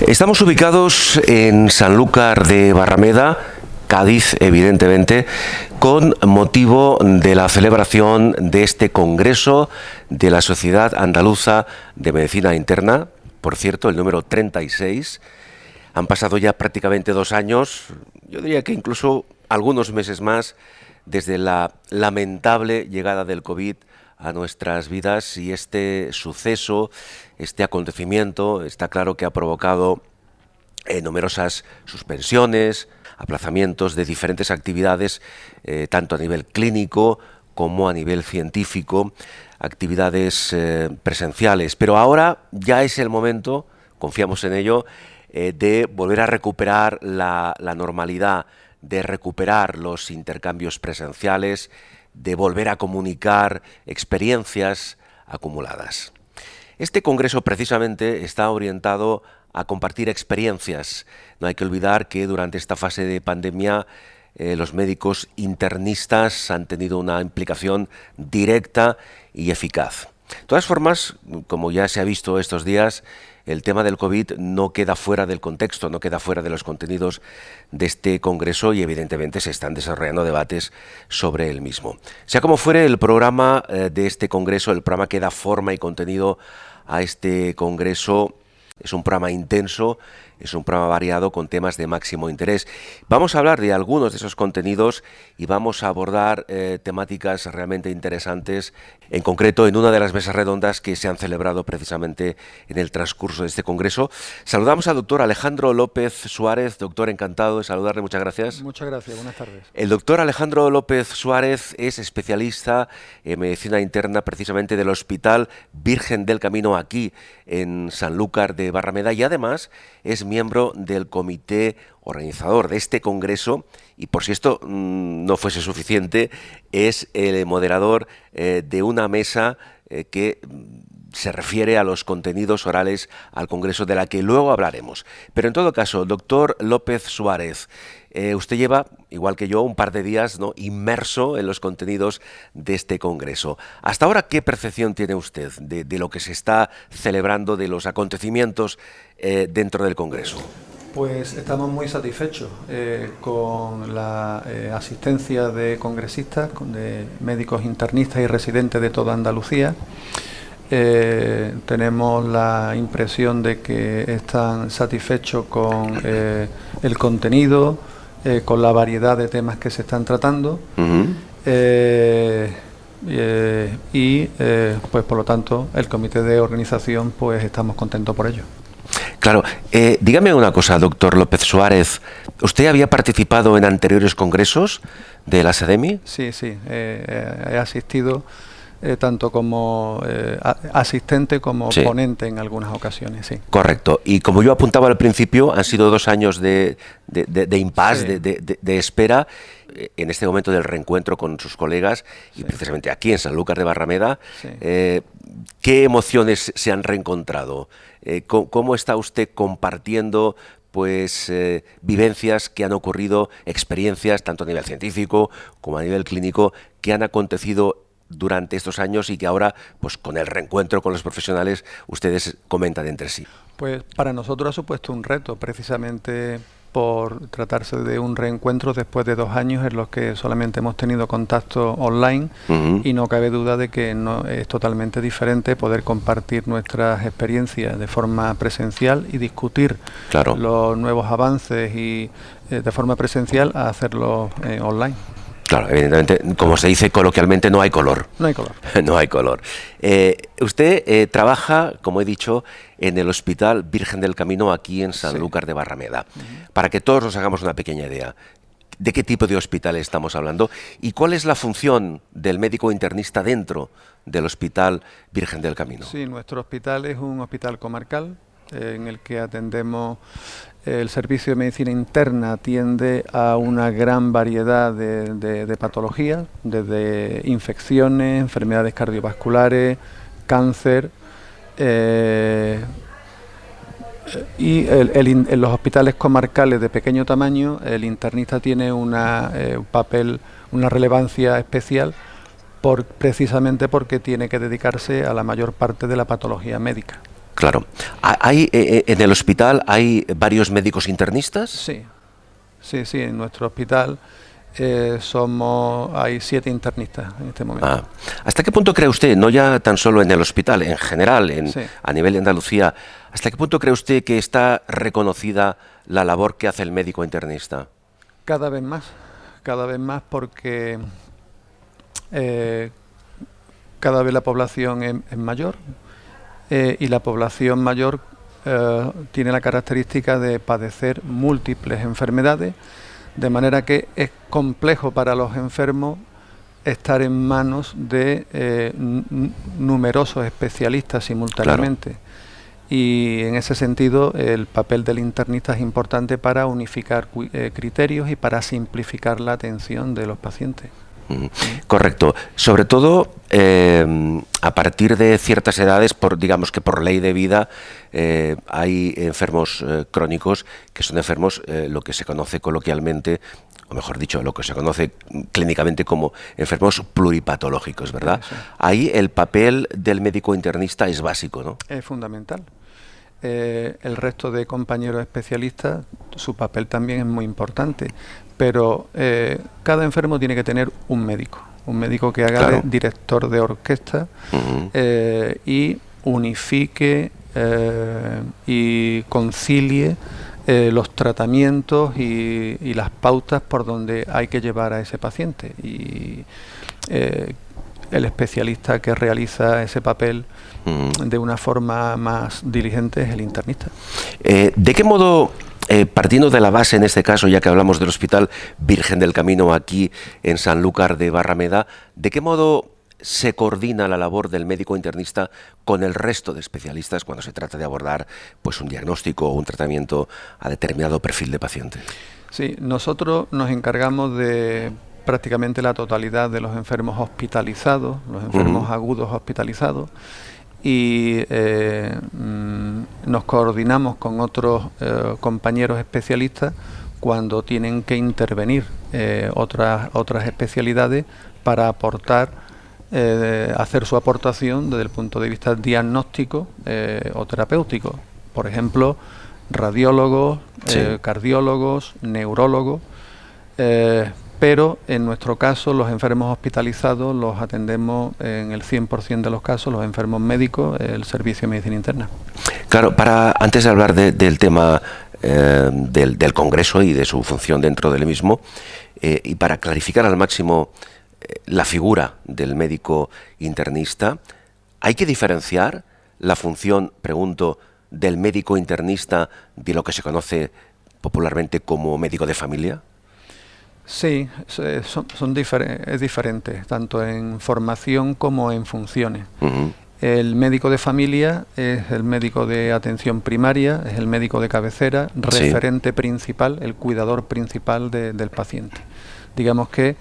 Estamos ubicados en Sanlúcar de Barrameda, Cádiz, evidentemente, con motivo de la celebración de este Congreso de la Sociedad Andaluza de Medicina Interna, por cierto, el número 36. Han pasado ya prácticamente 2 años, yo diría que incluso algunos meses más, desde la lamentable llegada del COVID a nuestras vidas, y este suceso, este acontecimiento, está claro que ha provocado numerosas suspensiones, aplazamientos de diferentes actividades, tanto a nivel clínico como a nivel científico, actividades presenciales. Pero ahora ya es el momento, confiamos en ello, de volver a recuperar la normalidad, de recuperar los intercambios presenciales, de volver a comunicar experiencias acumuladas. Este congreso precisamente está orientado a compartir experiencias. No hay que olvidar que durante esta fase de pandemia los médicos internistas han tenido una implicación directa y eficaz. De todas formas, como ya se ha visto estos días, el tema del COVID no queda fuera del contexto, no queda fuera de los contenidos de este congreso, y evidentemente se están desarrollando debates sobre el mismo. Sea como fuere, el programa de este congreso, el programa que da forma y contenido a este congreso, es un programa intenso, es un programa variado con temas de máximo interés. Vamos a hablar de algunos de esos contenidos y vamos a abordar temáticas realmente interesantes, en concreto en una de las mesas redondas que se han celebrado precisamente en el transcurso de este congreso. Saludamos al doctor Alejandro López Suárez. Doctor, encantado de saludarle, muchas gracias. Muchas gracias, buenas tardes. El doctor Alejandro López Suárez es especialista en medicina interna precisamente del Hospital Virgen del Camino aquí en Sanlúcar de Barrameda, y además es miembro del comité organizador de este congreso, y por si esto no fuese suficiente, es el moderador de una mesa que se refiere a los contenidos orales al congreso, de la que luego hablaremos. Pero en todo caso, doctor López Suárez, usted lleva, igual que yo, un par de días, ¿no?, inmerso en los contenidos de este congreso. Hasta ahora, ¿qué percepción tiene usted de lo que se está celebrando, de los acontecimientos dentro del congreso? Pues estamos muy satisfechos con la asistencia de congresistas, de médicos internistas y residentes de toda Andalucía. Tenemos la impresión de que están satisfechos con el contenido, con la variedad de temas que se están tratando. Pues por lo tanto el comité de organización, pues estamos contentos por ello. Claro, dígame una cosa, doctor López Suárez, ¿usted había participado en anteriores congresos de la SADEMI? Sí, he asistido tanto como asistente como ponente en algunas ocasiones, sí. Correcto, y como yo apuntaba al principio, han sido 2 años de impasse, de espera, en este momento del reencuentro con sus colegas, y precisamente aquí en Sanlúcar de Barrameda. ¿Qué emociones se han reencontrado? ¿Cómo está usted compartiendo pues vivencias que han ocurrido, experiencias tanto a nivel científico como a nivel clínico, que han acontecido durante estos años y que ahora, pues con el reencuentro con los profesionales, ustedes comentan entre sí? Pues para nosotros ha supuesto un reto, precisamente por tratarse de un reencuentro después de 2 años en los que solamente hemos tenido contacto online, y no cabe duda de que no es totalmente diferente poder compartir nuestras experiencias de forma presencial y discutir los nuevos avances y de forma presencial a hacerlo online. Claro, evidentemente, como se dice coloquialmente, no hay color. No hay color. No hay color. Usted trabaja, como he dicho, en el Hospital Virgen del Camino aquí en Sanlúcar de Barrameda. Para que todos nos hagamos una pequeña idea, ¿de qué tipo de hospital estamos hablando? ¿Y cuál es la función del médico internista dentro del Hospital Virgen del Camino? Sí, nuestro hospital es un hospital comarcal en el que atendemos. El servicio de medicina interna atiende a una gran variedad de patologías, desde infecciones, enfermedades cardiovasculares, cáncer, y en los hospitales comarcales de pequeño tamaño el internista tiene un papel, una relevancia especial, precisamente porque tiene que dedicarse a la mayor parte de la patología médica. Claro. ¿En el hospital hay varios médicos internistas? Sí, sí, en nuestro hospital hay 7 internistas en este momento. ¿Hasta qué punto cree usted, no ya tan solo en el hospital, en general, Sí. a nivel de Andalucía, hasta qué punto cree usted que está reconocida la labor que hace el médico internista? Cada vez más porque cada vez la población es mayor y la población mayor tiene la característica de padecer múltiples enfermedades, de manera que es complejo para los enfermos estar en manos de numerosos especialistas simultáneamente. Claro. Y en ese sentido el papel del internista es importante para unificar criterios y para simplificar la atención de los pacientes. Correcto. Sobre todo a partir de ciertas edades, digamos que por ley de vida, hay enfermos crónicos que son enfermos, lo que se conoce coloquialmente, o mejor dicho, lo que se conoce clínicamente como enfermos pluripatológicos, ¿verdad? Sí. Ahí el papel del médico internista es básico, ¿no? Es fundamental. El resto de compañeros especialistas, su papel también es muy importante, pero cada enfermo tiene que tener un médico que haga de director de orquesta y unifique y concilie los tratamientos y las pautas por donde hay que llevar a ese paciente. Y el especialista que realiza ese papel de una forma más diligente es el internista. ¿De qué modo, partiendo de la base en este caso, ya que hablamos del Hospital Virgen del Camino aquí en Sanlúcar de Barrameda, de qué modo se coordina la labor del médico internista con el resto de especialistas cuando se trata de abordar pues un diagnóstico o un tratamiento a determinado perfil de paciente? Sí, nosotros nos encargamos de prácticamente la totalidad de los enfermos hospitalizados, los enfermos agudos hospitalizados, y nos coordinamos con otros compañeros especialistas cuando tienen que intervenir otras especialidades para hacer su aportación desde el punto de vista diagnóstico o terapéutico. Por ejemplo, radiólogos, cardiólogos, neurólogos, pero en nuestro caso los enfermos hospitalizados los atendemos en el 100% de los casos, los enfermos médicos, el servicio de medicina interna. Claro, antes de hablar del tema del Congreso y de su función dentro del mismo, y para clarificar al máximo la figura del médico internista, ¿hay que diferenciar la función, pregunto, del médico internista de lo que se conoce popularmente como médico de familia? Sí, es diferente, tanto en formación como en funciones. El médico de familia es el médico de atención primaria, es el médico de cabecera, referente principal, el cuidador principal del paciente. Digamos que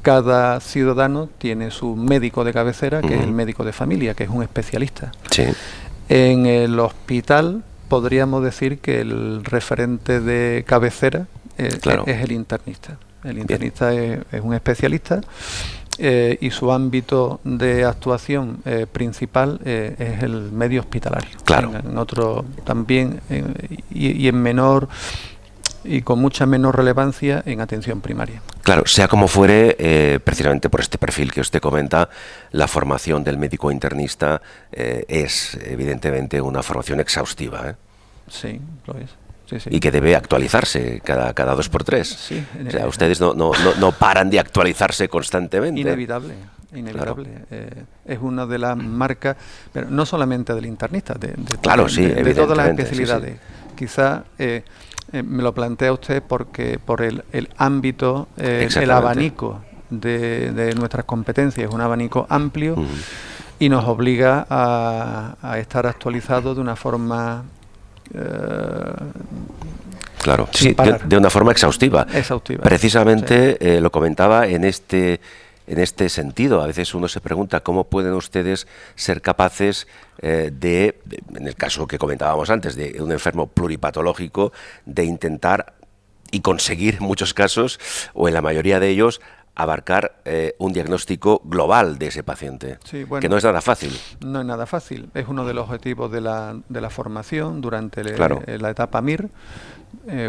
cada ciudadano tiene su médico de cabecera, que es el médico de familia, que es un especialista. Sí. En el hospital podríamos decir que el referente de cabecera es el internista. El internista es un especialista y su ámbito de actuación principal es el medio hospitalario. Claro. En otro también y en menor y con mucha menos relevancia en atención primaria. Claro, sea como fuere, precisamente por este perfil que usted comenta, la formación del médico internista es evidentemente una formación exhaustiva, ¿eh? Sí, lo es. Sí, sí. Y que debe actualizarse cada 2x3. Sí, o sea, ustedes no paran de actualizarse constantemente. Inevitable. Claro. Es una de las marcas, pero no solamente del internista, de todas las especialidades. Sí, sí. Quizá me lo plantea usted porque por el ámbito, el abanico de nuestras competencias, es un abanico amplio y nos obliga a estar actualizados de una forma... Claro, sí, de una forma exhaustiva. Precisamente lo comentaba en este sentido. A veces uno se pregunta cómo pueden ustedes ser capaces en el caso que comentábamos antes, de un enfermo pluripatológico, de intentar y conseguir en muchos casos, o en la mayoría de ellos, abarcar un diagnóstico global de ese paciente, Sí, bueno, que no es nada fácil. no es nada fácil. Es uno de los objetivos de la formación durante Claro. la etapa MIR,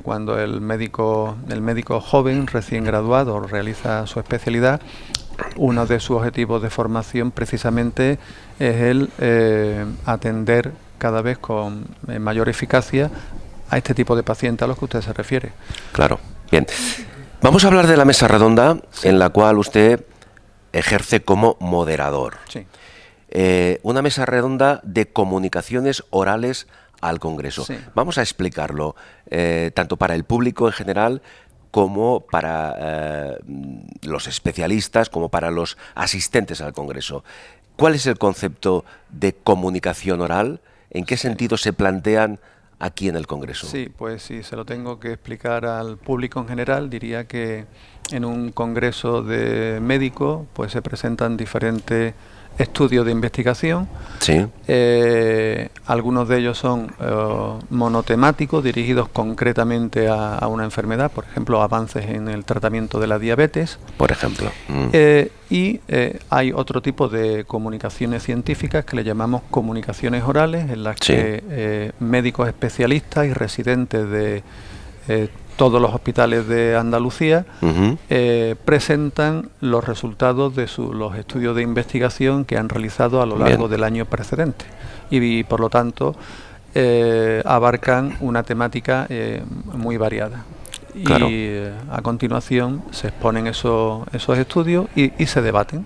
cuando el médico joven recién graduado realiza su especialidad. Uno de sus objetivos de formación precisamente es el atender cada vez con mayor eficacia a este tipo de pacientes a los que usted se refiere. Claro. Bien. Vamos a hablar de la mesa redonda en la cual usted ejerce como moderador. Sí. Una mesa redonda de comunicaciones orales al Congreso. Sí. Vamos a explicarlo, tanto para el público en general como para los especialistas, como para los asistentes al Congreso. ¿Cuál es el concepto de comunicación oral? ¿En qué sentido se plantean aquí en el Congreso? Sí, pues si se lo tengo que explicar al público en general, diría que en un congreso de médicos pues se presentan diferentes estudios de investigación. Sí. Algunos de ellos son monotemáticos, dirigidos concretamente a una enfermedad, por ejemplo, avances en el tratamiento de la diabetes. Por ejemplo. Y hay otro tipo de comunicaciones científicas que le llamamos comunicaciones orales, en las que médicos especialistas y residentes de todos los hospitales de Andalucía presentan los resultados de los estudios de investigación que han realizado a lo largo del año precedente y por lo tanto abarcan una temática muy variada. Claro. Y a continuación se exponen esos estudios y se debaten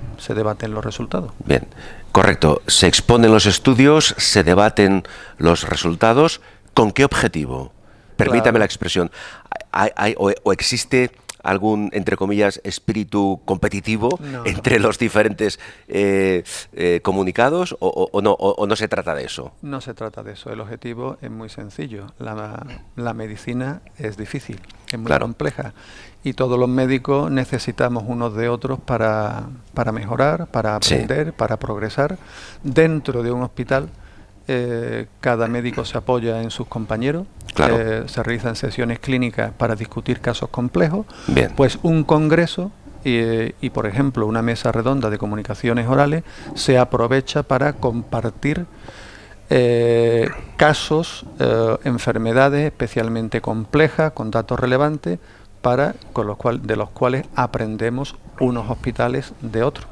los resultados. Bien, correcto. Se exponen los estudios, se debaten los resultados. ¿Con qué objetivo? Permítame Claro. la expresión. ¿O existe algún, entre comillas, espíritu competitivo entre los diferentes comunicados o no se trata de eso? No se trata de eso. El objetivo es muy sencillo. La medicina es difícil, es muy compleja. Y todos los médicos necesitamos unos de otros para mejorar, para aprender, para progresar. Dentro de un hospital, cada médico se apoya en sus compañeros. Se realizan sesiones clínicas para discutir casos complejos. Bien. Pues un congreso y, por ejemplo, una mesa redonda de comunicaciones orales se aprovecha para compartir casos, enfermedades especialmente complejas, con datos relevantes, de los cuales aprendemos unos hospitales de otros.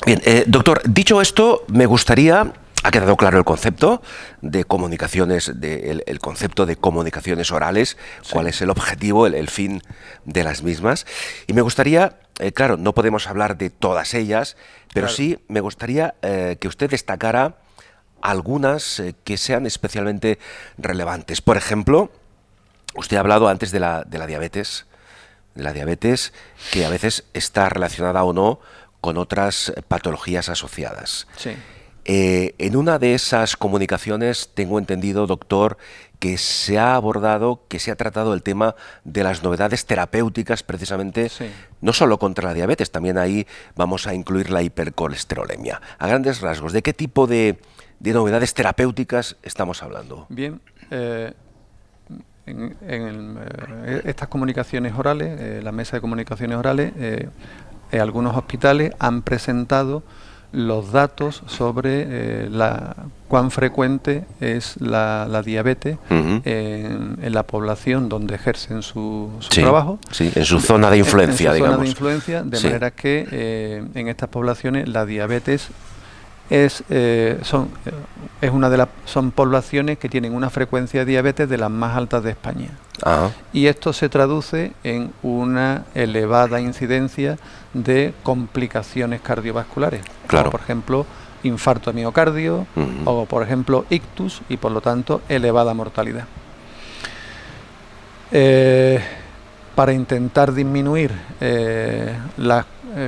Bien, doctor, dicho esto, me gustaría... Ha quedado claro el concepto de comunicaciones, el concepto de comunicaciones orales, cuál es el objetivo, el fin de las mismas. Y me gustaría, claro, no podemos hablar de todas ellas, pero sí me gustaría que usted destacara algunas que sean especialmente relevantes. Por ejemplo, usted ha hablado antes de la diabetes, que a veces está relacionada o no con otras patologías asociadas. Sí. En una de esas comunicaciones tengo entendido, doctor, que se ha abordado, que se ha tratado el tema de las novedades terapéuticas precisamente, no solo contra la diabetes, también ahí vamos a incluir la hipercolesterolemia. A grandes rasgos, ¿de qué tipo de novedades terapéuticas estamos hablando? Bien, estas comunicaciones orales, la mesa de comunicaciones orales, algunos hospitales han presentado los datos sobre cuán frecuente es la diabetes en la población donde ejercen su trabajo. Sí, en su zona de influencia, en su digamos. Zona de influencia, de manera que en estas poblaciones la diabetes son poblaciones que tienen una frecuencia de diabetes de las más altas de España. Y esto se traduce en una elevada incidencia de complicaciones cardiovasculares, como por ejemplo infarto de miocardio o por ejemplo ictus, y por lo tanto elevada mortalidad. Para intentar disminuir las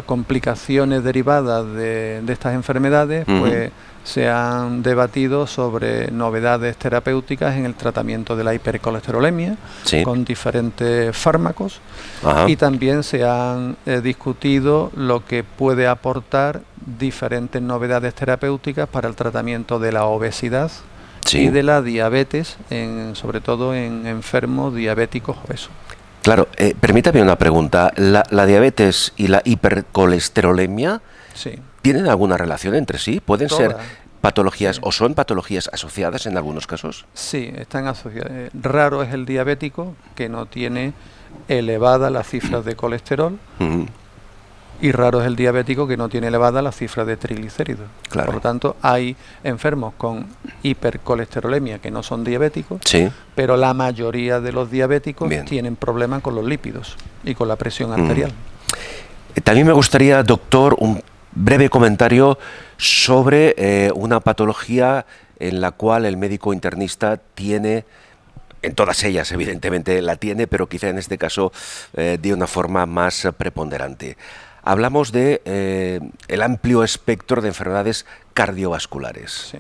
complicaciones derivadas de estas enfermedades, pues se han debatido sobre novedades terapéuticas en el tratamiento de la hipercolesterolemia con diferentes fármacos y también se han discutido lo que puede aportar diferentes novedades terapéuticas para el tratamiento de la obesidad y de la diabetes, sobre todo en enfermos diabéticos obesos. Claro, permítame una pregunta. ¿La diabetes y la hipercolesterolemia Sí. tienen alguna relación entre sí? ¿Pueden ser Todas. patologías Sí. o son patologías asociadas en algunos casos? Sí, están asociadas. Raro es el diabético que no tiene elevada las cifras de colesterol Ujú, y raro es el diabético que no tiene elevada las cifras de triglicéridos. claro. Por lo tanto, hay enfermos con hipercolesterolemia que no son diabéticos, Sí. pero la mayoría de los diabéticos Bien. tienen problemas con los lípidos y con la presión arterial. También me gustaría, doctor, un breve comentario sobre una patología en la cual el médico internista tiene, en todas ellas evidentemente la tiene, pero quizá en este caso de una forma más preponderante. Hablamos de el amplio espectro de enfermedades cardiovasculares. Sí.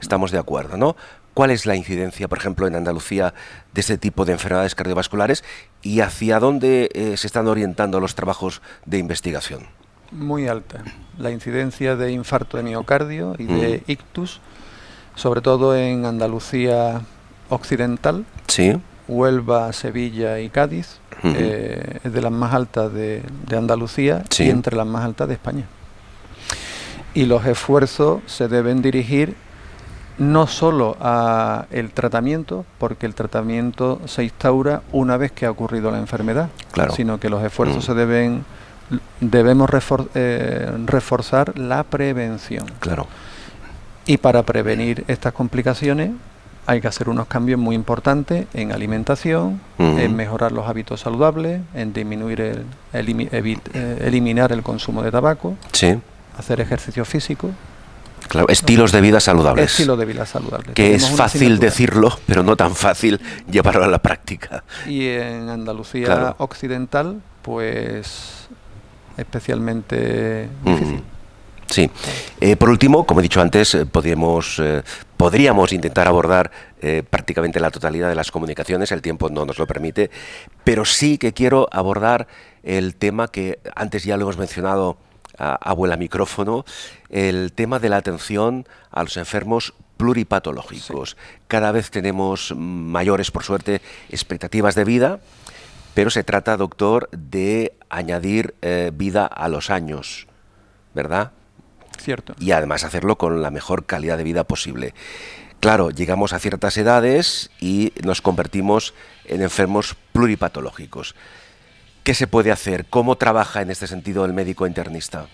Estamos de acuerdo, ¿no? ¿Cuál es la incidencia, por ejemplo, en Andalucía de este tipo de enfermedades cardiovasculares y hacia dónde se están orientando los trabajos de investigación? Muy alta. La incidencia de infarto de miocardio y de ictus, sobre todo en Andalucía occidental, Sí. Huelva, Sevilla y Cádiz, es de las más altas de Andalucía Sí. y entre las más altas de España. Y los esfuerzos se deben dirigir no solo a el tratamiento, porque el tratamiento se instaura una vez que ha ocurrido la enfermedad, Claro. sino que los esfuerzos debemos reforzar la prevención. Claro. Y para prevenir estas complicaciones hay que hacer unos cambios muy importantes en alimentación, en mejorar los hábitos saludables, en disminuir eliminar el consumo de tabaco, Sí. hacer ejercicio físico. Claro. Estilos de vida saludables. Estilo de vida saludable. Que Tenemos es una fácil asignatura. decirlo, pero no tan fácil llevarlo a la práctica. Y en Andalucía Claro. occidental, pues especialmente difícil. Sí. Por último, como he dicho antes, podríamos intentar abordar prácticamente la totalidad de las comunicaciones, el tiempo no nos lo permite, pero sí que quiero abordar el tema que antes ya lo hemos mencionado a vuela micrófono, el tema de la atención a los enfermos pluripatológicos. Sí. Cada vez tenemos mayores, por suerte, expectativas de vida, pero se trata, doctor, de añadir vida a los años, ¿verdad? Cierto. Y además hacerlo con la mejor calidad de vida posible. Claro, llegamos a ciertas edades y nos convertimos en enfermos pluripatológicos. ¿Qué se puede hacer? ¿Cómo trabaja en este sentido el médico internista?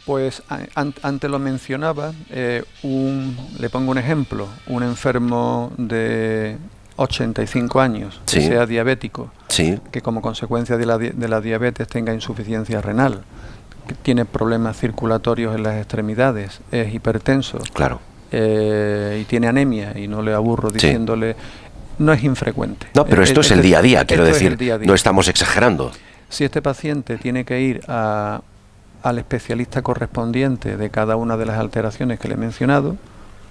Pues antes lo mencionaba, le pongo un ejemplo, un enfermo de 85 años que Sí. sea diabético, Sí. que como consecuencia de la diabetes tenga insuficiencia renal, que tiene problemas circulatorios en las extremidades, es hipertenso, Claro. y tiene anemia, y no le aburro diciéndole, no es infrecuente. No, pero esto es el día a día, quiero esto es decir, el día a día. no estamos exagerando. Si este paciente tiene que ir al especialista correspondiente de cada una de las alteraciones que le he mencionado,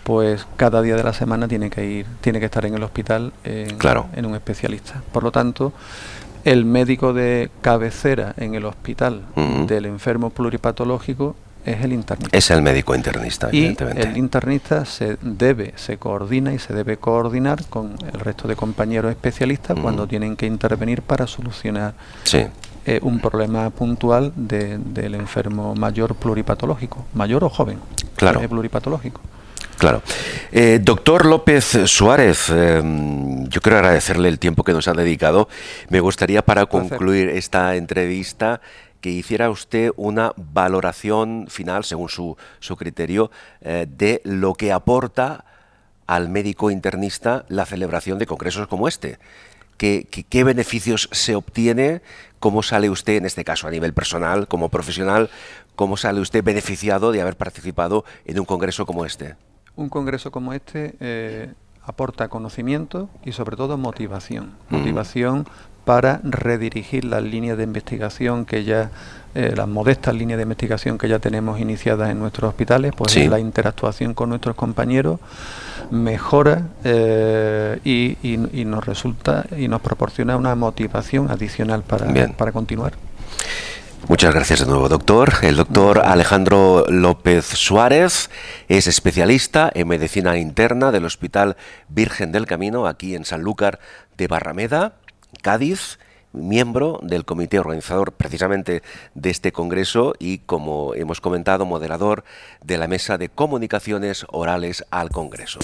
pues cada día de la semana tiene que estar en el hospital Claro. en un especialista. Por lo tanto, el médico de cabecera en el hospital del enfermo pluripatológico es el internista. Es el médico internista, Y evidentemente. el internista se coordina y se debe coordinar con el resto de compañeros especialistas cuando tienen que intervenir para solucionar Sí. un problema puntual del enfermo mayor pluripatológico, mayor o joven, Claro. pluripatológico. Claro. Doctor López Suárez, yo quiero agradecerle el tiempo que nos ha dedicado. Me gustaría, para concluir esta entrevista, que hiciera usted una valoración final, según su criterio, de lo que aporta al médico internista la celebración de congresos como este. ¿Qué beneficios se obtiene? ¿Cómo sale usted, en este caso a nivel personal, como profesional, cómo sale usted beneficiado de haber participado en un congreso como este? Un congreso como este aporta conocimiento y sobre todo motivación. Motivación para redirigir las líneas de investigación las modestas líneas de investigación que ya tenemos iniciadas en nuestros hospitales, pues Sí. la interactuación con nuestros compañeros mejora y nos proporciona una motivación adicional para continuar. Muchas gracias de nuevo, doctor. El doctor Alejandro López Suárez es especialista en medicina interna del Hospital Virgen del Camino, aquí en Sanlúcar de Barrameda, Cádiz, miembro del comité organizador precisamente de este congreso y, como hemos comentado, moderador de la mesa de comunicaciones orales al Congreso.